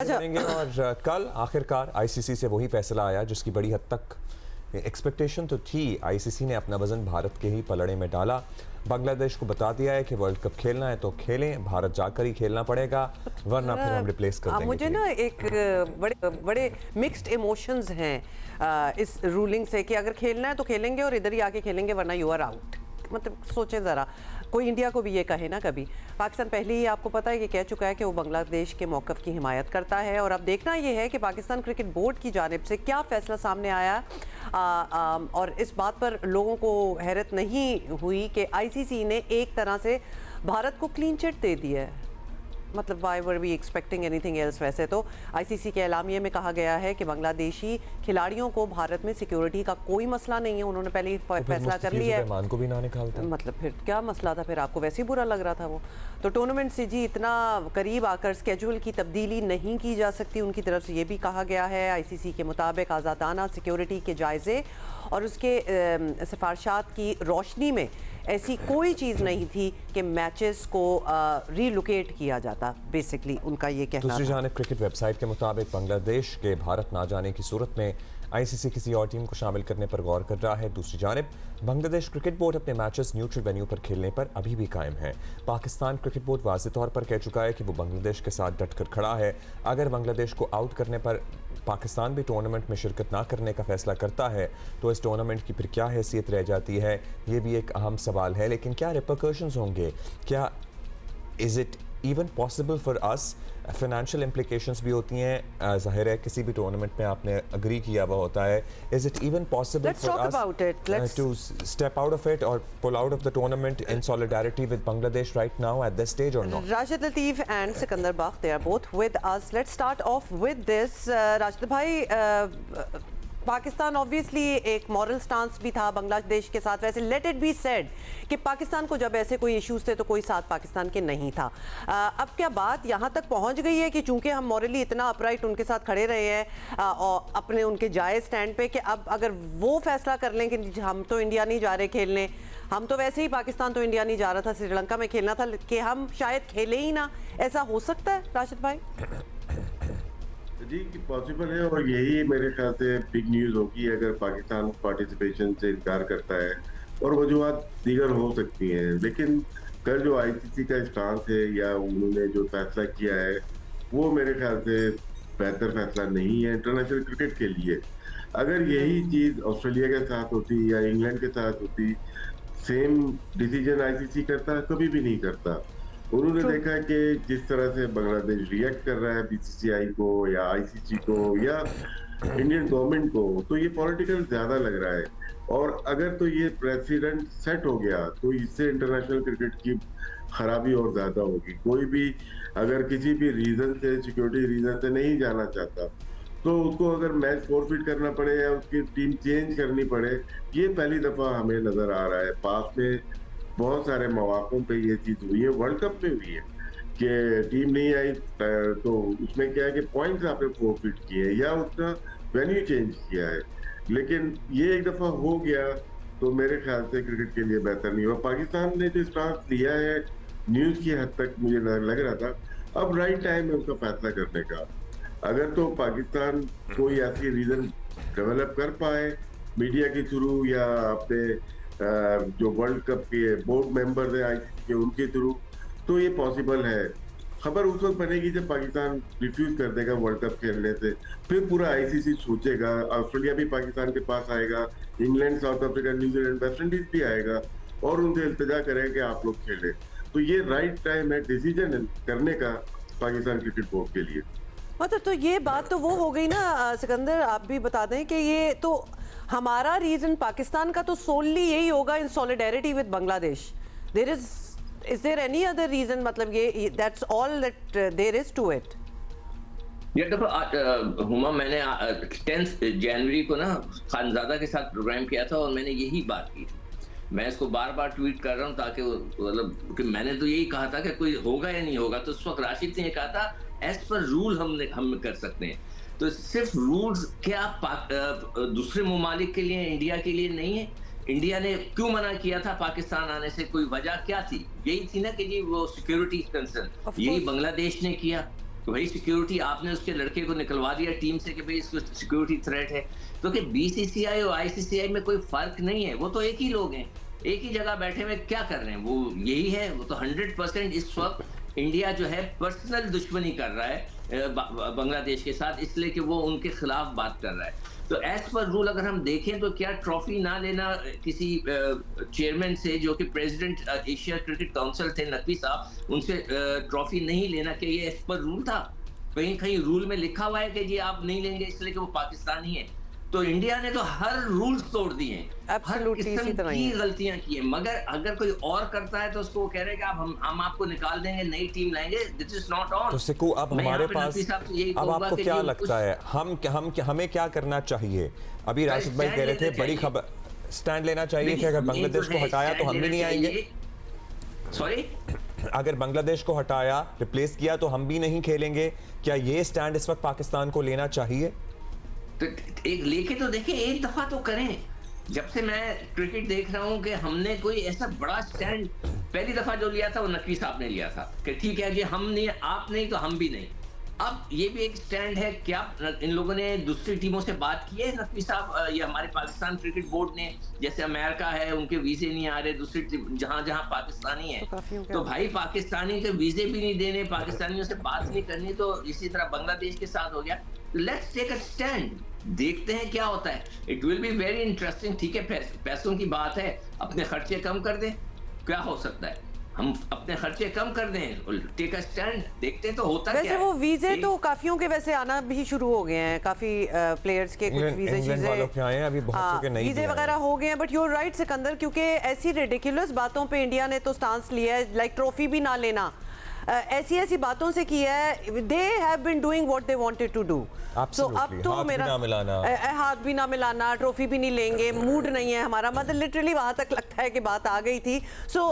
करेंगे। और कल आखिरकार आईसीसी से वही फैसला आया जिसकी बड़ी हद तक एक्सपेक्टेशन तो थी। आईसीसी ने अपना वजन भारत के ही पलड़े में डाला। बांग्लादेश को बता दिया है कि वर्ल्ड कप खेलना है तो खेलें, भारत जाकर ही खेलना पड़ेगा, वरना फिर हम रिप्लेस कर देंगे। मुझे ना एक बड़े बड़े मिक्स्ड इमोशंस हैं इस रूलिंग से कि अगर खेलना है तो खेलेंगे और इधर ही आके खेलेंगे, वरना यू आर आउट। मतलब सोचें ज़रा, कोई इंडिया को भी ये कहे ना कभी। पाकिस्तान पहले ही आपको पता है कि कह चुका है कि वो बांग्लादेश के मौक़िफ़ की हिमायत करता है। और अब देखना ये है कि पाकिस्तान क्रिकेट बोर्ड की जानिब से क्या फ़ैसला सामने आया। और इस बात पर लोगों को हैरत नहीं हुई कि आईसीसी ने एक तरह से भारत को क्लीन चिट दे दी है। मतलब why were we expecting anything else. वैसे तो आईसीसी के एलामिये में कहा गया है कि बांग्लादेशी खिलाड़ियों को भारत में सिक्योरिटी का कोई मसला नहीं है। उन्होंने पहले ही फैसला कर लिया है। रहमान को भी ना निकालता, मतलब फिर क्या मसला था? फिर आपको वैसे ही बुरा लग रहा था वो तो। टूर्नामेंट से जी इतना करीब आकर स्केड्यूल की तब्दीली नहीं की जा सकती। उनकी तरफ से ये भी कहा गया है आईसीसी के मुताबिक आज़ादाना सिक्योरिटी के जायज़े और उसके सिफारशात की रोशनी में ऐसी कोई चीज़ नहीं थी कि मैचेस को रीलोकेट किया जाता। बेसिकली उनका ये कहना। दूसरी जानिब क्रिकेट वेबसाइट के मुताबिक बांग्लादेश के भारत ना जाने की सूरत में आईसीसी किसी और टीम को शामिल करने पर गौर कर रहा है। दूसरी जानिब बांग्लादेश क्रिकेट बोर्ड अपने मैचेस न्यूट्रल वेन्यू पर खेलने पर अभी भी कायम है। पाकिस्तान क्रिकेट बोर्ड वाज़ेह तौर पर कह चुका है कि वो बांग्लादेश के साथ डटकर खड़ा है। अगर बांग्लादेश को आउट करने पर पाकिस्तान भी टूर्नामेंट में शिरकत ना करने का फैसला करता है तो इस टूर्नामेंट की फिर क्या हैसियत रह जाती है, ये भी एक अहम सवाल है। लेकिन क्या रिपरकशंस होंगे? क्या is it even possible for us? Financial implications भी होती हैं, जाहिर है किसी भी टूर्नामेंट में आपने अग्री किया हुआ होता है। Is it even possible for us to step out of it और pull out of the tournament in solidarity with Bangladesh right now at this stage और not? Rashid Latif and Sikandar Bakht, they are both with us. Let's start off with this. Rashid भाई, Pakistan obviously एक moral stance भी था बांग्लादेश के साथ। वैसे let it be said कि पाकिस्तान को जब ऐसे कोई इश्यूज थे तो कोई साथ पाकिस्तान के नहीं था। अब क्या बात यहाँ तक पहुँच गई है कि चूंकि हम मॉरली इतना अपराइट उनके साथ खड़े रहे हैं और अपने उनके जायज़ स्टैंड पे, कि अब अगर वो फैसला कर लें कि हम तो इंडिया नहीं जा रहे खेलने, हम तो वैसे ही पाकिस्तान तो इंडिया नहीं जा रहा था, श्रीलंका में खेलना था, कि हम शायद खेले ही ना, ऐसा हो सकता है राशिद भाई? जी कि पॉसिबल है और यही मेरे ख्याल से बिग न्यूज़ होगी अगर पाकिस्तान पार्टिसिपेशन से इनकार करता है। और वजूहत दीगर हो सकती हैं, लेकिन कल जो आईसीसी का स्टांस है या उन्होंने जो फैसला किया है वो मेरे ख्याल से बेहतर फैसला नहीं है इंटरनेशनल क्रिकेट के लिए। अगर यही चीज़ ऑस्ट्रेलिया के साथ होती या इंग्लैंड के साथ होती, सेम डिसीजन आईसीसी करता? कभी भी नहीं करता। उन्होंने देखा कि जिस तरह से बांग्लादेश रिएक्ट कर रहा है बीसीसीआई को या आईसीसी को या इंडियन गवर्नमेंट को, तो ये पॉलिटिकल ज्यादा लग रहा है। और अगर तो ये प्रेसिडेंट सेट हो गया तो इससे इंटरनेशनल क्रिकेट की खराबी और ज्यादा होगी। कोई भी अगर किसी भी रीजन से, सिक्योरिटी रीजन से नहीं जाना चाहता तो उसको अगर मैच फॉरफिट करना पड़े या उसकी टीम चेंज करनी पड़े, ये पहली दफा हमें नजर आ रहा है। पास में बहुत सारे मौकों पे ये चीज हुई है, वर्ल्ड कप में हुई है कि टीम नहीं आई तो उसमें क्या है कि पॉइंट्स आपने फॉरफिट किए या उसका वेन्यू चेंज किया है। लेकिन ये एक दफा हो गया तो मेरे ख्याल से क्रिकेट के लिए बेहतर नहीं हुआ। पाकिस्तान ने जो स्टांस लिया है न्यूज की हद तक मुझे लग रहा था अब राइट टाइम है उसका फैसला करने का। अगर तो पाकिस्तान कोई ऐसी रीजन डेवलप कर पाए मीडिया के थ्रू या अपने जो वर्ल्ड कप के बोर्ड मेंबर है आईसीसी के उनके थ्रू, तो ये पॉसिबल है। खबर उस वक्त बनेगी जब पाकिस्तान रिफ्यूज कर देगा वर्ल्ड कप खेलने से, फिर पूरा आईसीसी सोचेगा। ऑस्ट्रेलिया भी पाकिस्तान के पास आएगा, England, south Africa, New Zealand, West Indies भी आएगा और उनसे इल्तिजा करेगा कि आप लोग खेलें। तो ये राइट टाइम है डिसीजन करने का पाकिस्तान क्रिकेट बोर्ड के लिए। मतलब तो ये बात तो वो हो गई ना सिकंदर, आप भी बता दें कि ये तो हमारा रीजन पाकिस्तान का तो सोनली यही होगा in solidarity with Bangladesh. There is there any other reason? मतलब ये that's all that there is to it. ये देखो हुमा, मैंने 10 जनवरी को ना खानजादा के साथ प्रोग्राम किया था और मैंने यही बात की थी। मैं इसको बार बार ट्वीट कर रहा हूँ ताकि मतलब कि मैंने तो यही कहा था कि कोई होगा या नहीं होगा। तो उस वक्त राशिद ने कहा था एज पर रूल हम कर सकते हैं। तो सिर्फ रूल्स क्या दूसरे ममालिक के लिए, इंडिया के लिए नहीं है? इंडिया ने क्यों मना किया था पाकिस्तान आने से? कोई वजह क्या थी? यही थी ना कि जी वो सिक्योरिटी कंसर्न। यही बांग्लादेश ने किया। कि भाई सिक्योरिटी, आपने उसके लड़के को निकलवा दिया टीम से कि भाई इसको सिक्योरिटी थ्रेट है। तो कि बीसीसीआई और आईसीसीआई में कोई फर्क नहीं है, वो तो एक ही लोग हैं, एक ही जगह बैठे हुए क्या कर रहे हैं, वो यही है। वो तो 100% इस वक्त इंडिया जो है पर्सनल दुश्मनी कर रहा है बांग्लादेश के साथ, इसलिए कि वो उनके खिलाफ बात कर रहा है। तो एज पर रूल अगर हम देखें तो क्या ट्रॉफी ना लेना किसी चेयरमैन से, जो कि प्रेसिडेंट एशिया क्रिकेट काउंसिल थे नकवी साहब, उनसे ट्रॉफी नहीं लेना, क्या ये एज पर रूल था? कहीं कहीं रूल में लिखा हुआ है कि जी आप नहीं लेंगे इसलिए कि वो पाकिस्तानी है? तो इंडिया ने तो हर रूल्स तोड़ दिए हैं, हर किस्म की गलतियां की है। मगर अगर कोई और करता है तो उसको वो कह रहे हैं कि हम आपको निकाल देंगे, नई टीम लाएंगे। This is not on. तो सिक्कू, अब हमारे पास, अब आपको क्या लगता है हमें क्या करना चाहिए? अभी राशिद भाई कह रहे थे बड़ी खबर, स्टैंड लेना चाहिए कि अगर बांग्लादेश को हटाया तो हम भी नहीं आएंगे। सॉरी, अगर बांग्लादेश को हटाया, रिप्लेस किया तो हम भी नहीं खेलेंगे। क्या ये स्टैंड इस वक्त पाकिस्तान को लेना चाहिए? तो एक लेके तो देखिए, एक दफा तो करें। जब से मैं क्रिकेट देख रहा हूं कि हमने कोई ऐसा बड़ा स्टैंड, पहली दफा जो लिया था वो नकवी साहब ने लिया था कि ठीक है जी हम नहीं, आप नहीं तो हम भी नहीं। अब ये भी एक स्टैंड है। क्या इन लोगों ने दूसरी टीमों से बात की है नकवी साहब, ये हमारे पाकिस्तान क्रिकेट बोर्ड ने? जैसे अमेरिका है, उनके वीजे नहीं आ रहे, दूसरी जहां जहां पाकिस्तानी है तो भाई पाकिस्तानी के वीजे भी नहीं देने, पाकिस्तानियों से बात नहीं करनी। तो इसी तरह बांग्लादेश के साथ हो गया। लेट्स टेक अ स्टैंड, देखते हैं क्या होता है। It will be very interesting. ठीक है, पैसों की बात है, अपने खर्चे कम कर दें, क्या हो सकता है, हम अपने खर्चे कम कर दें, टेक अ स्टैंड, देखते हैं तो होता क्या है। वैसे वो वीजे तो काफियों के वैसे आना भी शुरू हो गए हैं, काफी प्लेयर्स के कुछ वीजे अभी बहुत के नहीं वीजे वगैरह हो गए हैं। बट यूर राइट सिकंदर, क्योंकि ऐसी रिडिकुलस बातों पे इंडिया ने तो स्टांस लिया है, लाइक ट्रॉफी भी ना लेना, ऐसी बातों से किया है। They have been doing what they wanted to do. So अब तो मेरा हाथ भी ना मिलाना, ट्रॉफी भी नहीं लेंगे, मूड नहीं है हमारा, मतलब लिटरली वहां तक लगता है कि बात आ गई थी। So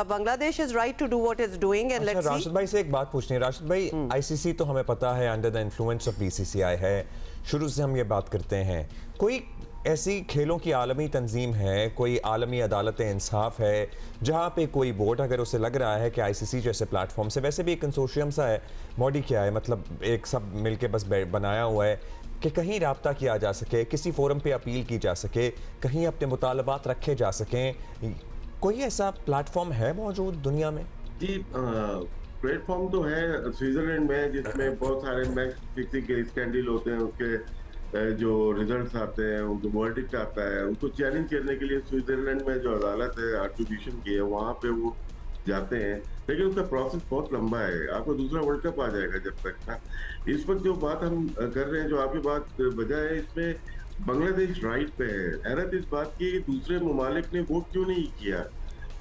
Bangladesh is right to do what is doing and let's see. Rashid भाई से एक बात पूछनी है। राशिद भाई, आईसीसी तो हमें पता है under the influence of BCCI है, शुरू से हम ये बात करते हैं। कोई ऐसी खेलों की आलमी तंजीम है, कोई आलमी अदालत इंसाफ है, जहाँ पे कोई बोर्ड अगर उसे लग रहा है कि आईसीसी जैसे प्लेटफॉर्म से, वैसे भी एक कंसोर्शियम सा है, बॉडी क्या है, मतलब एक सब मिलके बस बनाया हुआ है कि कहीं राब्ता किया जा सके, किसी फोरम पे अपील की जा सके, कहीं अपने मुतालबात रखे जा सकें, कोई ऐसा प्लेटफॉर्म है मौजूद दुनिया में? जी, प्लेटफॉर्म तो है स्विट्जरलैंड में, जिसमें बहुत सारे मैच फिक्सिंग के स्कैंडल होते हैं, उसके जो रिजल्ट्स आते हैं, उनको वर्डिक्ट आता है, उनको चैलेंज करने के लिए स्विट्जरलैंड में जो अदालत है आर्बिट्रेशन की है, वहाँ पे वो जाते हैं। लेकिन उसका प्रोसेस बहुत लंबा है, आपको दूसरा वर्ल्ड कप आ जाएगा जब तक ना। इस वक्त जो बात हम कर रहे हैं, जो आपकी बात वजह है, इसमें बांग्लादेश राइट पे है। हैरत इस बात की कि दूसरे ममालिक ने वोट क्यों नहीं किया।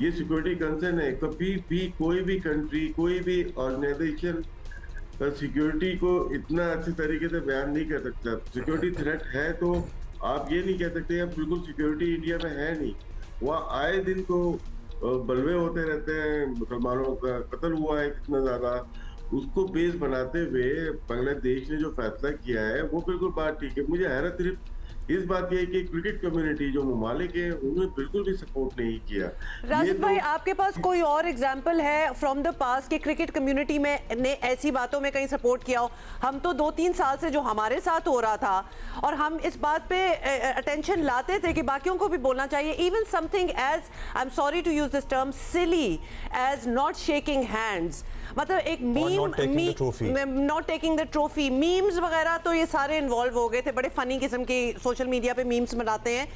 ये सिक्योरिटी कंसर्न है। कभी भी कोई भी कंट्री, कोई भी ऑर्गेनाइजेशन सिक्योरिटी को इतना अच्छे तरीके से बयान नहीं कर सकता। सिक्योरिटी थ्रेट है तो आप ये नहीं कह सकते अब बिल्कुल सिक्योरिटी इंडिया में है नहीं। वहाँ आए दिन तो बलवे होते रहते हैं, मुसलमानों का कत्ल हुआ है कितना ज्यादा, उसको बेस बनाते हुए बांग्लादेश ने जो फैसला किया है वो बिल्कुल बात ठीक है। मुझे हैरत सिर्फ इस बात ये है कि क्रिकेट कम्युनिटी जो ममालिक है उन्होंने बिल्कुल भी सपोर्ट नहीं किया। राशिद भाई, आपके पास कोई और एग्जांपल है फ्रॉम द पास्ट कि क्रिकेट कम्युनिटी में ने ऐसी बातों में कहीं सपोर्ट किया हो? हम तो 2-3 साल से जो हमारे साथ हो रहा था, और हम इस बात पे अटेंशन लाते थे कि बाकियों को भी बोलना चाहिए। Even something as, I am sorry to use this term, silly as not shaking hands, मतलब एक not taking the trophy, memes वगैरह तो ये सारे इन्वॉल्व हो गए थे, बड़े फनी किस्म के सोशल मीडिया पे मीम्स बनाते हैं,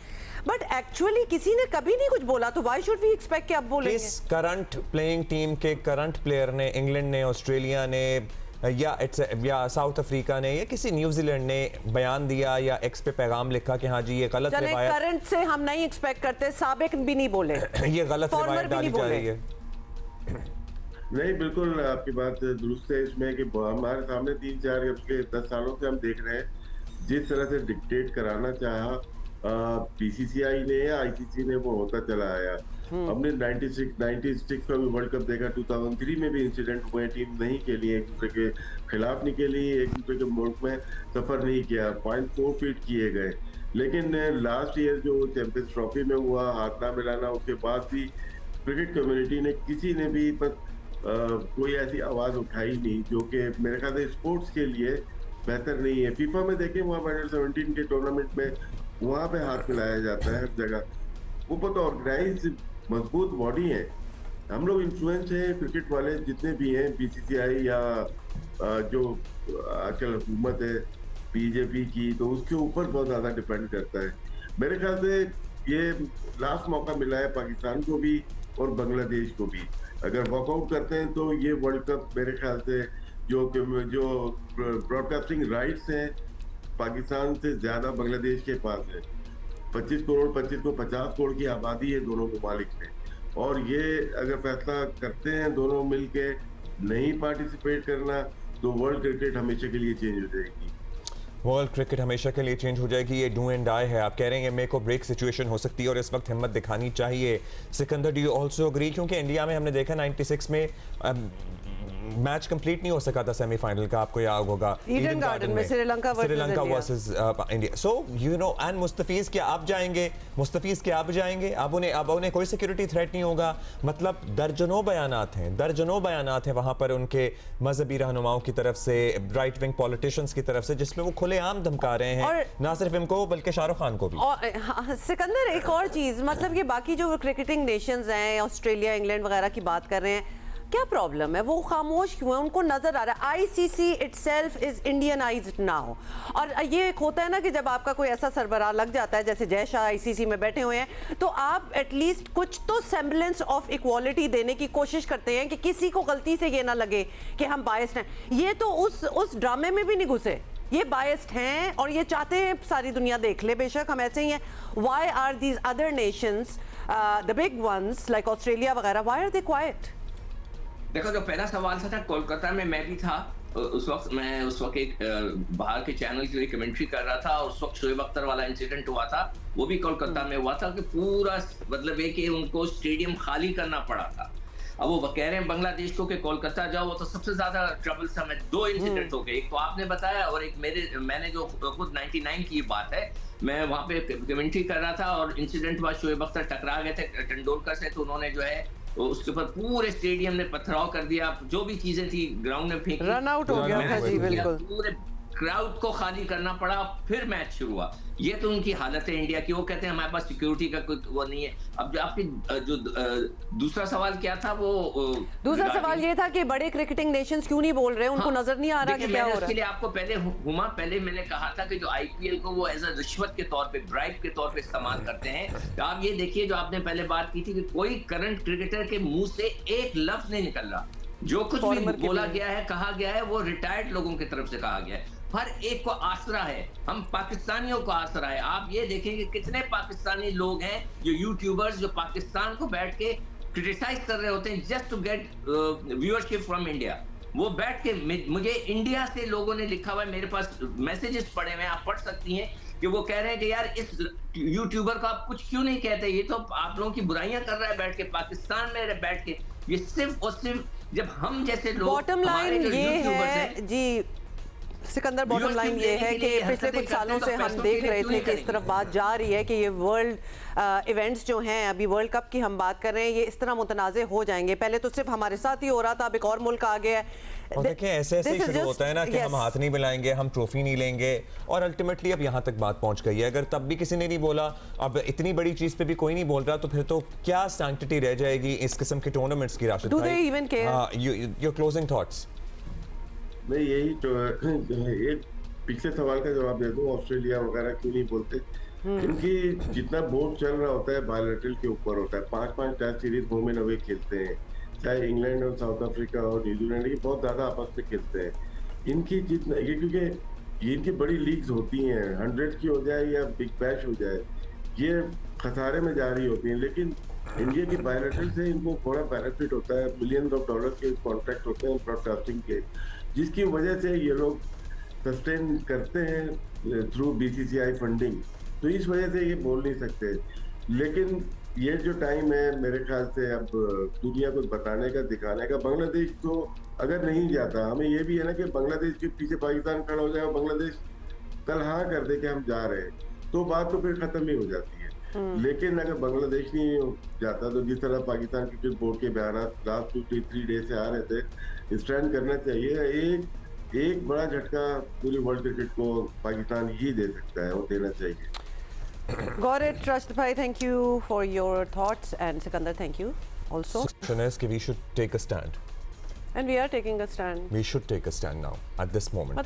बट एक्चुअली किसी ने कभी नहीं कुछ बोला। तो व्हाई शुड वी एक्सपेक्ट कि अब बोलेंगे? किस करंट प्लेइंग टीम के करंट प्लेयर ने, इंग्लैंड ने, ऑस्ट्रेलिया ने या साउथ अफ्रीका ने या किसी न्यूजीलैंड ने बयान दिया या एक्स पे पैगाम लिखा कि हाँ जी ये गलत रिवायत? करंट से हम नहीं एक्सपेक्ट करते, साबिक भी नहीं बोले ये गलत रिवायत डाली जा रही है। नहीं, बिल्कुल आपकी बात दुरुस्त है इसमें कि हमारे सामने 3-4 10 सालों से हम देख रहे हैं जिस तरह से डिक्टेट कराना चाहा बीसीसीआई ने या आईसीसी ने, वो होता चला आया। हमने 96 का भी वर्ल्ड कप देखा, 2003 में भी इंसिडेंट हुए, टीम नहीं खेली, एक दूसरे के खिलाफ नहीं खेली, एक दूसरे के मुल्क में सफर नहीं किया, 0.4 फीट किए गए। लेकिन लास्ट ईयर जो चैंपियंस ट्रॉफी में हुआ, हाथ ना मिलाना, उसके बाद भी क्रिकेट कम्युनिटी ने, किसी ने भी बस कोई ऐसी आवाज उठाई नहीं जो कि मेरे ख्याल से स्पोर्ट्स के लिए बेहतर नहीं है। फीफा में देखें, वहाँ अंडर 17 के टूर्नामेंट में वहाँ पे हाथ मिलाया जाता है हर जगह। वो बहुत ऑर्गेनाइज मजबूत बॉडी है। हम लोग इन्फ्लुएंस हैं क्रिकेट वाले जितने भी हैं, बीसीसीआई या जो आजकल हुकूमत है बीजेपी की, तो उसके ऊपर बहुत ज्यादा डिपेंड करता है। मेरे ख्याल से ये लास्ट मौका मिला है पाकिस्तान को भी और बांग्लादेश को भी। अगर वॉकआउट करते हैं तो ये वर्ल्ड कप मेरे ख्याल से जो ब्रॉडकास्टिंग राइट्स हैं पाकिस्तान से ज्यादा बांग्लादेश के पास है। 25 करोड़ 25 को 50 करोड़ की आबादी है दोनों ममालिक में, और ये अगर फैसला करते हैं दोनों मिलके नहीं पार्टिसिपेट करना, तो वर्ल्ड क्रिकेट हमेशा के लिए चेंज हो जाएगी। वर्ल्ड क्रिकेट हमेशा के लिए चेंज हो जाएगी, ये डू एंड डाई है। आप कह रहे हैं मेक और ब्रेक सिचुएशन हो सकती है और इस वक्त हिम्मत दिखानी चाहिए। Sikandar, do you also agree? क्योंकि इंडिया में हमने देखा 96 में मैच कंप्लीट नहीं हो सका था सेमीफाइनल का, आपको याद होगा ईडन गार्डन में Sri Lanka versus India. So you know, and Mustafiz क्या आप जाएंगे, अब उन्हें कोई सिक्योरिटी थ्रेट नहीं होगा। मतलब दर्जनों बयानात हैं वहां पर उनके मजहबी रहनुमाओं की तरफ से, राइट विंग पॉलिटिशियंस की तरफ से, जिसमें वो खुलेआम धमका रहे हैं ना सिर्फ इनको बल्कि शाहरुख खान को भी। और सिकंदर, एक और चीज, मतलब ये बाकी जो क्रिकेटिंग नेशंस हैं, ऑस्ट्रेलिया इंग्लैंड वगैरह की बात कर रहे हैं, क्या प्रॉब्लम है? वो खामोश क्यों है? उनको नजर आ रहा है ICC itself is Indianised now. और ये एक होता है ना कि जब आपका कोई ऐसा सरबराह लग जाता है, जैसे जय शाह आईसीसी में बैठे हुए हैं, तो आप एटलीस्ट कुछ तो सेम्बलेंस ऑफ इक्वालिटी देने की कोशिश करते हैं कि किसी को गलती से ये ना लगे कि हम बायस्ड हैं। ये तो उस ड्रामे में भी नहीं घुसे, ये बायस्ड हैं और ये चाहते हैं सारी दुनिया देख ले, बेशक हम ऐसे ही हैं। Why are these other nations, the big ones like Australia वगैरह, व्हाई आर दे क्वाइट? देखो, जो पहला सवाल था कोलकाता में मैं भी था उस वक्त एक बाहर के चैनल के लिए कमेंट्री कर रहा था, और उस वक्त शोएब अख्तर वाला इंसिडेंट हुआ था, वो भी कोलकाता में हुआ था कि पूरा मतलब ये कि उनको स्टेडियम खाली करना पड़ा था। अब वो कह रहे हैं बांग्लादेश को कि कोलकाता जाओ, वो तो सबसे ज्यादा ट्रबलसम है। 2 इंसिडेंट हो गए, एक तो आपने बताया और एक मैंने जो खुद 99 की बात है, मैं वहां पे कमेंट्री कर रहा था और इंसिडेंट हुआ, शोएब अख्तर टकरा गए थे तेंदुलकर से, तो उन्होंने जो है तो उसके ऊपर पूरे स्टेडियम ने पथराव कर दिया, जो भी चीजें थी ग्राउंड में फेंकी, रन आउट हो गया था जी, बिल्कुल पूरे क्राउड को खाली करना पड़ा, फिर मैच शुरू हुआ। ये तो उनकी हालत है इंडिया की। वो कहते हैं हमारे पास सिक्योरिटी का कोई वो नहीं है। अब जो आपकी जो दूसरा सवाल क्या था, वो दूसरा सवाल ये था कि बड़े क्रिकेटिंग नेशंस क्यों नहीं बोल रहे, उनको नजर नहीं आ रहा कि क्या हो रहा है। इसके लिए आपको पहले मैंने कहा था कि जो आईपीएल को वो एज अ रिश्वत के तौर पे, ब्राइब के तौर पे इस्तेमाल करते हैं। तो आप ये देखिए, जो आपने पहले बात की थी कि कोई करंट क्रिकेटर के मुंह से एक लफ्ज नहीं निकल रहा, जो कुछ भी बोला गया है, कहा गया है, वो रिटायर्ड लोगों की तरफ से कहा गया है। हर एक को आसरा है, हम पाकिस्तानियों को आसरा है। आप ये देखेंगे कितने पाकिस्तानी लोग हैं जो यूट्यूबर्स, जो पाकिस्तान को बैठ के क्रिटिसाइज कर रहे होते हैं just to get viewership from India. वो बैठ के, मुझे इंडिया से लोगों ने लिखा हुआ है, मेरे पास मैसेजेस पड़े हुए हैं, आप पढ़ सकती हैं, कि वो कह रहे हैं कि यार इस यूट्यूबर को आप कुछ क्यों नहीं कहते, ये तो आप लोगों की बुराइयां कर रहा है बैठ के पाकिस्तान में बैठ के। ये सिर्फ और सिर्फ जब हम जैसे लोग, बॉटम लाइन ये है जी सिकंदर, बॉटम लाइन ये है कि पिछले कुछ सालों से हम देख रहे थे कि इस तरफ बात जा रही है कि ये वर्ल्ड इवेंट्स जो हैं, अभी वर्ल्ड कप की हम बात कर रहे हैं, ये इस तरह मुतनाज़े हो जाएंगे। पहले तो सिर्फ हमारे साथ ही हो रहा था, अब एक और मुल्क आ गया है। और देखिए ऐसे शुरू होता है ना कि हम हाथ नहीं मिलाएंगे, हम ट्रॉफी नहीं लेंगे, और अल्टीमेटली अब यहाँ तक बात पहुँच गई है। अगर तब भी किसी ने नहीं बोला, अब इतनी बड़ी चीज़ पे भी कोई नहीं बोल रहा, तो फिर तो क्या सैंक्टिटी रह जाएगी इस किस्म के टूर्नामेंट्स की? राशिद भाई, योर क्लोजिंग थॉट्स। नहीं, यही तो एक पिछले सवाल का जवाब दे दूं, ऑस्ट्रेलिया वगैरह क्यों नहीं बोलते, क्योंकि जितना बोर्ड चल रहा होता है बायलैटरल के ऊपर होता है। 5-5 test series home and away खेलते हैं, चाहे इंग्लैंड और साउथ अफ्रीका और न्यूजीलैंड, ये बहुत ज्यादा आपस में खेलते हैं। इनकी जितना ये, क्योंकि ये इनकी बड़ी लीग्स होती हैं, 100 की हो जाए या बिग बैश हो जाए, ये खसारे में जा रही होती हैं। लेकिन इंडिया की बायलैटरल से इनको बड़ा बेनिफिट होता है, बिलियंस ऑफ डॉलर के कॉन्ट्रैक्ट होते हैं ब्रॉडकास्टिंग के, जिसकी वजह से ये लोग सस्टेन करते हैं थ्रू बीसीसीआई फंडिंग। तो इस वजह से ये बोल नहीं सकते। लेकिन ये जो टाइम है मेरे ख्याल से अब दुनिया को बताने का, दिखाने का। बांग्लादेश तो अगर नहीं जाता, हमें ये भी है ना कि बांग्लादेश के पीछे पाकिस्तान खड़ा हो जाए और बांग्लादेश कल हाँ कर दे कि हम जा रहे हैं, तो बात तो फिर खत्म ही हो जाती है। लेकिन अगर बांग्लादेश नहीं जाता तो जिस तरह पाकिस्तान क्रिकेट बोर्ड के बयान लास्ट 2-3 डेज से आ रहे थे, स्टैंड करना चाहिए। एक बड़ा झटका पूरी वर्ल्ड क्रिकेट को पाकिस्तान ही दे सकता है, वो देना चाहिए। Got it, Rashid bhai. Thank you for your thoughts, and Sikandar, thank you also. Suggestion is that we should take a stand. And we are taking a stand. We should take a stand now at this moment.